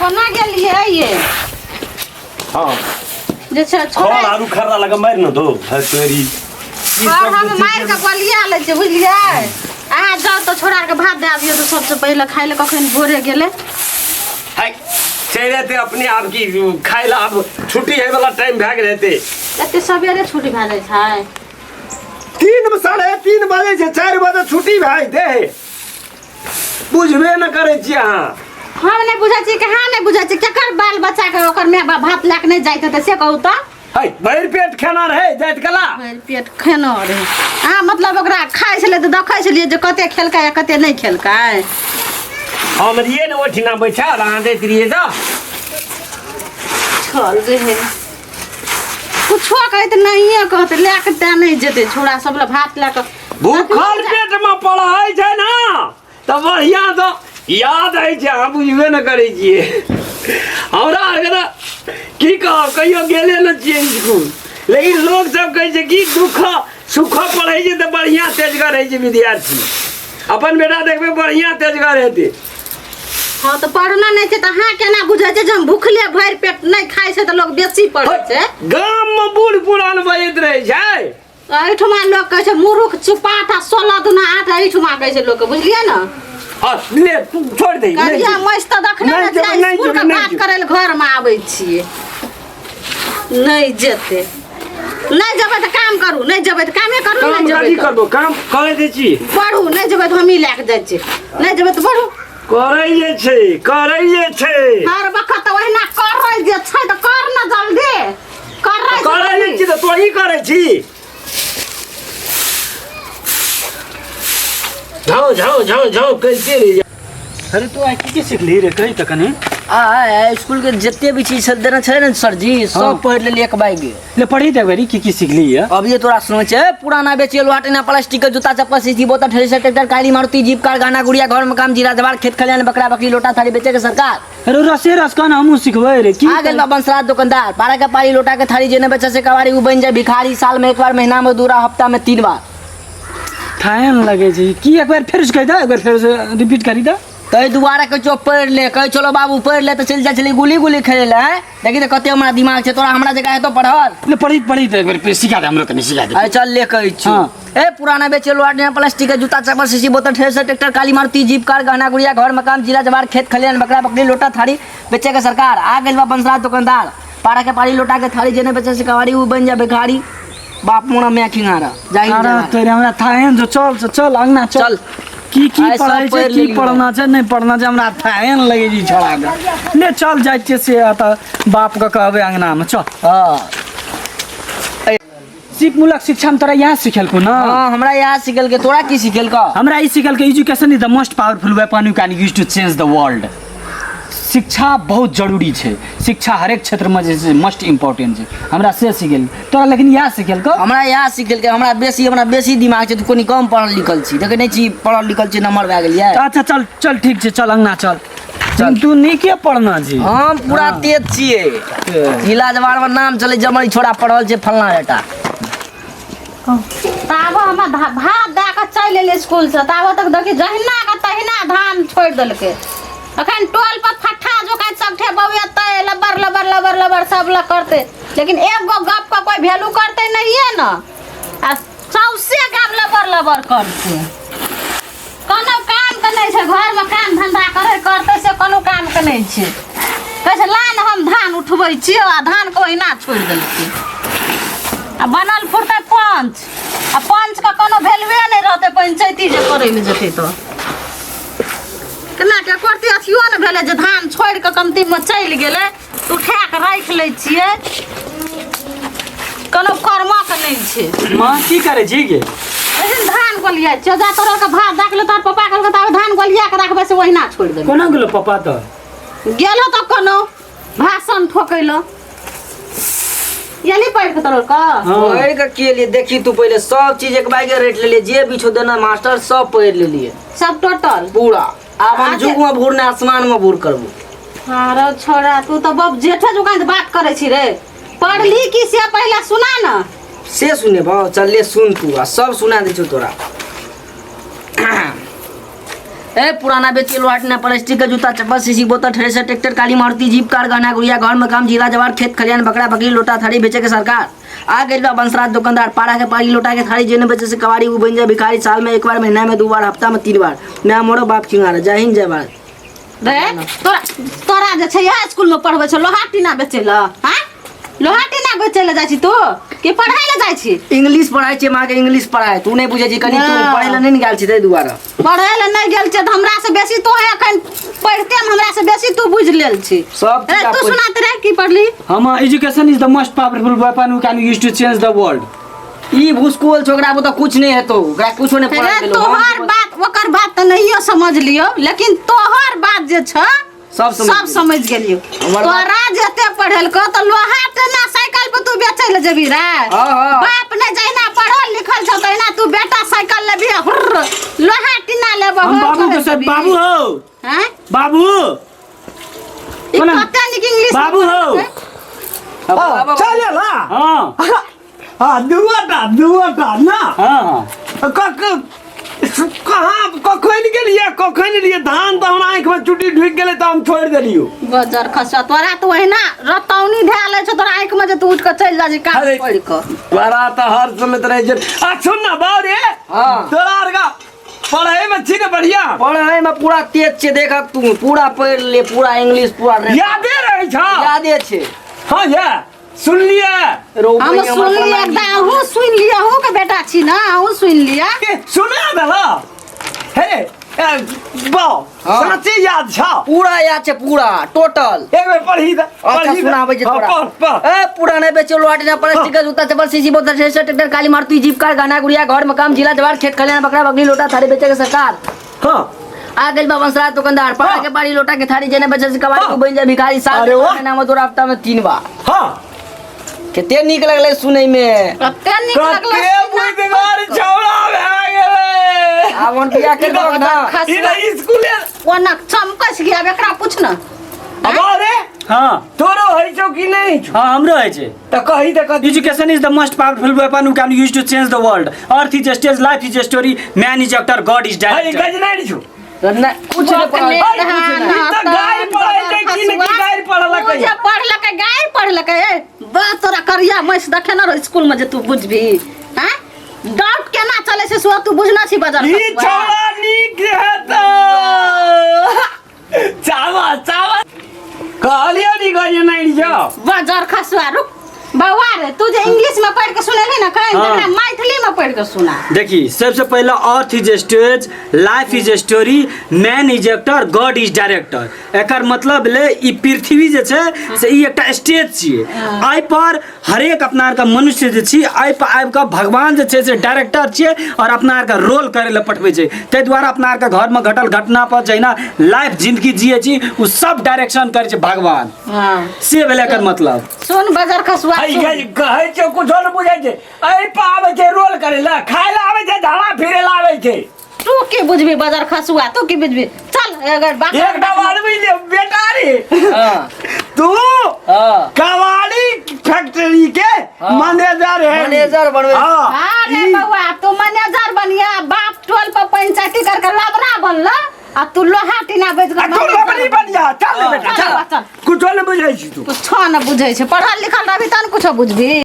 कोना गेलिए ये हां जे छोड़ा आलू खर्रा लगा मार न दो है तेरी और हम मार के गोलिया ले जे बुझलिए आ जाओ तो छोड़ा के भात दे दियो तो सबसे पहले खाइ ले कखन भोरे गेले हाय चले थे अपने आप की खाइला अब छुट्टी है वाला टाइम भाग रहते एते सवेरे छुट्टी भा जाय छै 3 बजे से 4 बजे छुट्टी भाई दे बुझबे न करे छी अहाँ हम नहीं बुझा छी कहां नहीं बुझा छी केकर बाल बच्चा के ओकर में भात लाक नहीं जाइत त से कहू त हाय भर पेट खाना रहे जाइत कला भर पेट खाना रहे हां मतलब ओकरा खाइ छले त देखै छलिए जे कते खेलका या कते नहीं खेलका हम रिए न ओठिना बैठा अहाँ दैत रिए जा छल जे है कुछो कहत नहीं है कहत लेक त नहीं जेते छोड़ा सब ल भात लाक भूखल पेट में पढ़ाई छै ना त बढ़िया तो याद है छै हम बुझबे न करे छिए हमरा अगर की कह कहियो गेले न छिए स्कूल लेकिन लोग सब कहे छै कि दुख सुख पढ़े छै त बढ़िया तेजगर रहे छै विद्यार्थी अपन बेटा देखबे बढ़िया तेजगर हेते हां तो पढ़ना नहीं छै त हां केना बुझै छै जब भूखले भर पेट नहीं खाइ छै त लोग बेसी पढ़ै छै गाम में बूढ़ पुरान बजैत रहे छै एठमा लोग कहे छै मुरुख चुपाटा 16 दुना 8 एठमा कहे छै लोग के बुझलिए न हां ले छोड़ दे करिया मस्त देखने न छै स्कूल के बात करे ल घर में आबै छिए नहीं जेते नहीं जबै त काम करू नहीं जबै त कामे करू नहीं जबै की करबो काम करे दे छी पढ़ू नहीं जबै त हमी लेके जाय छी नहीं जबै त पढ़ू करे छै हर वक्त ओहिना करे जे छै त कर न जल्दी करे छी त तोही करे छी जाओ कैसे ले अरे तू आई की सीखली रे कही त कने स्कूल के जितने भी चीज सब देना छै न सर जी सब पढ़ ले एक बाइक ले पढ़ी त बेरी की सीखली है अब ये तोरा सुनै छै पुराना बेचियल वाटना प्लास्टिक के जूता चप्पल सीसी बोतल थ्रेसर ट्रैक्टर काली मारुति जीप कार गाना गुड़िया घर में काम जीरा जवार खेत खलियान बकरा बकरी लोटा थाली बेचे के सरकार अरे रसे रस का हमहु सिखबै रे की आ गेल बा बंसराज दुकानदार पारा के पारी लोटा के थाली जेने बेचे से कवारी उ बन जाय भिखारी साल में एक बार महीना में 2 हफ्ता में 3 बार थायन लगे छै की एक बार फिर से कह दा एक बार फिर से रिपीट करी दा तै दुबारा के चो पढ़ ले कह चलो बाबू पढ़ ले तो चल जा चली गुली गुली खेले ले देखि त कते हमरा दिमाग छै तोरा हमरा जगह है तो पढ़ल ले पढ़ी त एक बार सिखा दे हमरो कनी सिखा दे अरे चल ले कह छी ए पुराना बेचे लोटा प्लास्टिक के जूता चप्पल सीसी बोतल थ्रेसर ट्रैक्टर काली मारुति जीप कार गहना गुड़िया घर मकान जिला जवार खेत खलियान बकरा बकरी लोटा थाली बेचे के सरकार आ गेल बा बंसराज दुकानदार पारा के पारी लोटा के थाली जेने बेचे से कवारी उ बन जा भिखारी बाप मोना मैं खिंगारा जाई तेरे हमरा थायन जो चल अंगना चल की पढ़ाई छै की पढ़ना छै नहीं पढ़ना छै हमरा थायन लगे जी छोड़ा के ले चल जाय छै से त बाप के कहबे अंगना में चल हां सीख मूलक शिक्षा में तोरा यहाँ सिखल को ना हां हमरा यहाँ सिखल के तोरा की सिखल का हमरा ई सिखल के education is the most powerful weapon you can use to change the world शिक्षा बहुत जरूरी छै शिक्षा हर एक क्षेत्र में जे मोस्ट इम्पोर्टेंट छै हमरा से सिखल तोरा लेकिन यहाँ सिखल को हमरा यहाँ सिखल के हमरा बेसी दिमाग छै तू कोनी कम पढ़ल लिखल छी देखे नहीं छी पढ़ल लिखल छी नंबर भए गेलिए अच्छा चल ठीक छै चल अंगना चल तू नहीं के पढ़ना छी हम पूरा तेज छिए जिला जवार में नाम चले जमई छोड़ा पढ़ल छै फलना बेटा ताबो हम भात दे के चल एले स्कूल से ताबो तक देखि जहिना के तहिना धान छोड़ देलके अखन टोल पर फट्ठा जो का सबठे बउएते लबर लबर लबर लबर सब ल करते लेकिन एक गो गप का कोई वैल्यू करते नहीं है ना आ सौसे काम लबर लबर करते कोनो काम के नहीं छै घर में काम धंधा करे करते से कोनो काम के नहीं छै कैसे लान हम धान उठबै छी आ धान को ओहिना छोड़ देलके आ बनल फुरते पंच आ पंच का कोनो वैल्यूए नहीं रहते पंचायती जे करे ले जते तो केना के करती अथियो न भेले जे धान छोड़ के कमती में चल गेले तो उठा के राख ले छिए कोनो कर्मा के नहीं छै मां की करे छी गे लेकिन धान गोलिया चौजा तोरा के भात दाख ले तोर पापा कहल के धान गोलिया के रखबे से ओहिना छोड़ दे कोना गेलो पापा त गेलो त कोनो भाषण ठोकैलो यली पढ़ के तोर का पढ़ के लिए देखी तू पहले सब चीज एक बाइगे रेट ले लिए जे बिछो देना मास्टर सब पढ़ ले लिए सब टोटल पूरा अब हम जुग में भूर ने आसमान में भूर करबो अरे छोड़ा तू तो बब जेठे जुगान बात करे छी रे पढ़ली की से पहले सुना ना से सुने भाव चल ले सुन तू आ सब सुना दे छु तोरा ए पुराना बेचे लोहाट ने प्लास्टिक का जूता चप्पल सीसी बोतल थ्रेसर ट्रैक्टर काली मारुति जीप कार गहना गुड़िया घर मकान जीरा जवार खेत खलियान बकरा बकरी लोटा थारी बेचे के सरकार आ गई बा बंसराज दुकानदार पाड़ा के पाड़ी लोटा के थारी जेने बेचे से कवाड़ी उ बन जाए भिखारी साल में एक बार महीना में 2 बार हफ्ता में 3 बार मैं मोड़ो बाप चिंगारा जय हिंद जय भारत। रे तोरा जे छै या स्कूल में पढ़बै छ लोहा टीना बेचे ल हां लोहा टीना बेचे ल जाइ छी तू कि पढ़ाई ल जाइ छी? इंग्लिश पढ़ाई छे मां के इंग्लिश पढ़ाई तू नहीं बुझे छी कनी तू पढ़े ल नहीं गेल छी तै दुआरे पढ़े ल नहीं गेल छै त हमरा से बेसी तू है अखन पढ़ते में हमरा से बेसी तू बुझ लेल छी। सब ए तू सुनात रे की पढ़ली? हम education is the most powerful weapon we can use to change the world. ई भूसकोल छोकरा वो तो कुछ नहीं है तो ओकरा कुछो नहीं पढ़ा अरे देलो तोहर बात ओकर बात त नहियो समझ लियो लेकिन तोहर बात जे छ सब समझ गेलियो। तोरा जते पढ़ल को त लोहा टीना साइकिल पे तू बेचै ल जेबी रे? हां बाप ने जइना पढ़ल लिखल छ तइना तू बेटा साइकिल लेबी लोहा टीना लेबो। हम बाबू के सब बाबू हो हैं बाबू ई पता नहीं कि इंग्लिश बाबू हो चले ला हां हाँ दुआटा ना हां कहाँ कखन के लिए धान तो हमरा आँख में चुटी ढुक गेले तो हम छोड़ देलियो। बजर खसा तोरा तो वही ना रतौनी ढाले छ तोरा आँख में जे तू उठ के चल जा जी काम अरे, पढ़ के तोरा तो हर समय तरह जे सुन ना बारे हां तोरा आर का पढ़ाई में छी ने बढ़िया पढ़ाई में पूरा तेज छे देख तू पूरा पढ़ ले पूरा इंग्लिश पूरा यादे रहे छ यादे छे। हाँ ये सुन लिया हम सुन लिया हूँ सुन लिया हूँ के बेटा छी ना हूँ सुन लिया सुना देला हे बाओ सच्ची याद छ पूरा याद छे पूरा टोटल एक बार पढ़ी दे अच्छा सुनाबै जे तोरा पढ़ ए पुराने बेचे लोहाट ने प्लास्टिक का जूता चप्पल सीसी बोतल थ्रेसर ट्रैक्टर काली मारुति जीप कार गहना गुड़िया घर मकान जिला जवार खेत खलियान बकरा बकरी लोटा थारी बेचे के सरकार हाँ आ गई बा बंसराज दुकानदार पाड़ा के पाड़ी लोटा के थारी जेने बेचे से कवाड़ी उ बन जाए भिखारी साल अरे वाह। महीना में 2 हफ्ता में 3 बार हाँ केते निक लगले सुनै में कते निक लगले कते बुझगार छौड़ा भए गेले आवन बिया के दो ना ई ना स्कूले ओना चमकस गया एकरा पूछ ना अरे हां तोरो है छौ कि नहीं छौ हां हमरो है छे त कही त कदी education is the most powerful weapon we can use to change the world. Earth is stage life is story man is actor God is है डायरेक्टर। गज नहीं छौ ना कुछ नहीं पढ़ा त गाय पढ़ै छै कि नहीं गाय पढ़ल तू जे पढ़लकै गाय पढ़लकै बा तोरा करिया मैस देखे ना स्कूल में जे तू बुझबी हैं डाउट केना चले से सो तू बुझना छी बाजार ई छौड़ा नीक है त चावा चावा कहलियो नी गज नहीं छौ बाजार खसवा रुक बउआ रे तू जे इंग्लिश में पढ़ के सुनेली ना कहीं हाँ। हमरा मैथिली में पढ़ के सुना। देखिए सबसे पहले earth is stage life is story man is actor God is director. एकर मतलब ले ई पृथ्वी जे छै से ई एकटा स्टेज छिए आई पर हरेक अपना आर का मनुष्य जे छी आई पर आबि के भगवान जे छै से डायरेक्टर छिए और अपना आर का रोल करे ले पठबै छै तै द्वारा अपना आर का घर में घटल घटना पर जहिना लाइफ जिंदगी जिए छी उ सब डायरेक्शन करे छै भगवान। हां से भेलै एकर मतलब। सुन बाजार खसवा आई गज कहै छौ कुछ न बुझै छै आई पावे छै रोल करे ला खाय ला आवे छै झाड़ा फिरे ला आवे छै तू की बुझबी बाजार खसवा तू की बुझबी चल अगर बात एक आदमी ले बेटा रे हां तू हां कवाड़ी फैक्ट्री के मैनेजर है मैनेजर बनवे हां अरे बउआ तू मैनेजर बनिया बाप टोल पर पंचायती करके लबरा बनला आ तू लोहा टीना बेच के तू लबड़ी बन जा चल बेटा चल, चल चल। कुछ न बुझै छी तू कुछ न बुझै छै पढ़ल लिखल रहबी तन कुछ बुझबी।